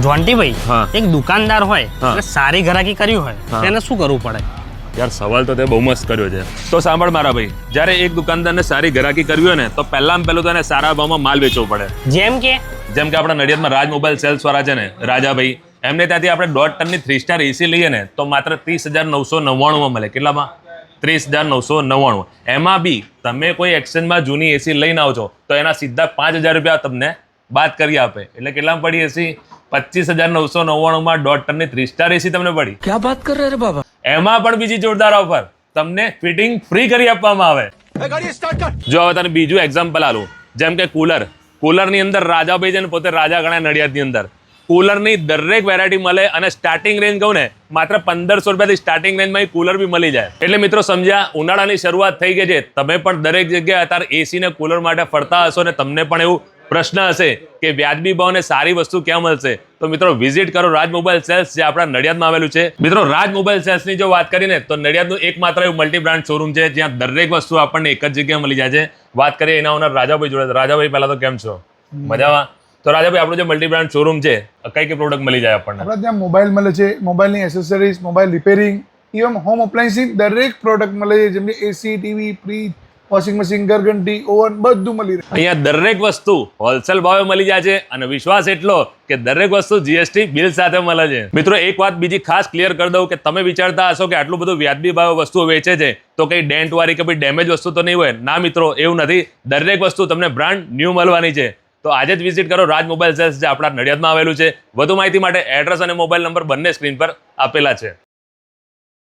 જોન્ટીભાઈ, હા. એક દુકાનદાર હોય હા. અને સારી ગ્રાહકી કરવી હોય હા. તેને શું કરવું પડે? યાર સવાલ તો તે બહુ મસ્ત કર્યો છે. તો સાંભળ મારા ભાઈ, જ્યારે એક દુકાનદારને સારી ગ્રાહકી કરવી હોય ને તો પહેલામાં પહેલું તો એને સારા ભાવમાં માલ વેચવો પડે. જેમ કે જેમ કે આપણા નડિયાદમાં રાજ મોબાઈલ સેલ્સ વાળા છે ને રાજાભાઈ, એમને ત્યાંથી આપણે 1.5 ટનની 3 સ્ટાર એસી લઈએ ને તો માત્ર 30,999 મળે. કેટલામાં? 30,999. એમાં બી તમે કોઈ એક્સચેન્જમાં જૂની એસી લઈને આવો છો તો એના સીધા 5,000 રૂપિયા તમને બાદ કરી આપે. એટલે કેટલામાં પડી એસી? 25,999 1.5 ટનની 3 સ્ટાર એસી તમને પડી. क्या बात कर रहे हैं बाबा? એમાં પણ બીજી જોરદાર ઓફર, તમને ફિટિંગ ફ્રી કરી આપવામાં આવે. જો હવે તને બીજું એક્ઝામ્પલ આલું, જેમ કે કુલરની અંદર રાજાભાઈ છે ને પોતે રાજા ગણાય નડિયાદની અંદર. કુલરની દરેક વેરાયટી મળે અને સ્ટાર્ટિંગ રેન્જ કહું ને માત્ર 1,500 રૂપિયાથી સ્ટાર્ટિંગ રેન્જમાં કુલર બી મળી જાય. એટલે મિત્રો સમજ્યા, ઉનાળાની શરૂઆત થઈ ગઈ છે. તમે પણ દરેક જગ્યાએ અત્યારે એસી ને કુલર માટે ફરતા હશો ને તમને પણ એવું પ્રશ્ન હશે કે વ્યાજબી ભાવને સારી વસ્તુ ક્યાં મળશે, તો મિત્રો વિઝિટ કરો રાજ મોબાઈલ સેલ્સ, જે આપણા નડિયાદમાં આવેલું છે. મિત્રો રાજ મોબાઈલ સેલ્સની જો વાત કરીને તો નડિયાદનું એકમાત્ર એવું મલ્ટી બ્રાન્ડ શોરૂમ છે જ્યાં દરેક વસ્તુ આપણને એક જ જગ્યાએ મળી જાય છે. વાત કરીએ એના ઓનર રાજાભાઈ જોડે. રાજાભાઈ પહેલા તો કેમ છો? મજામાં? તો રાજાભાઈ, આપણું જે મલ્ટી બ્રાન્ડ શોરૂમ છે, કઈ કઈ પ્રોડક્ટ મળી જાય આપણને? આપણા ત્યાં મોબાઈલ મળે છે, મોબાઈલની accessories, mobile repairing, even home appliances દરેક પ્રોડક્ટ મળે છે, જેમ કે AC, TV, fridge, washing machine, ઘરઘંટી, ઓવન બધું મળી રહે. અહીંયા દરેક વસ્તુ હોલસેલ ભાવે મળી જાય છે અને વિશ્વાસ એટલો કે દરેક વસ્તુ જીએસટી બિલ સાથે મળે છે. મિત્રો એક વાત બીજી ખાસ ક્લિયર કરી દઉં કે તમે વિચારતા હશો કે આટલું બધું વ્યાજબી ભાવે વસ્તુઓ વેચે છે તો કઈ ડેન્ટ વાળી કે ડેમેજ વસ્તુ તો નહીં હોય. ના મિત્રો, એવું નથી. દરેક વસ્તુ તમને બ્રાન્ડ ન્યૂ મળવાની છે. તો આજે જ વિઝિટ કરો રાજ મોબાઈલ સેલ્સ, જે આપણા નડિયાદમાં આવેલું છે. વધુ માહિતી માટે એડ્રેસ અને મોબાઈલ નંબર બંને સ્ક્રીન પર આપેલા છે.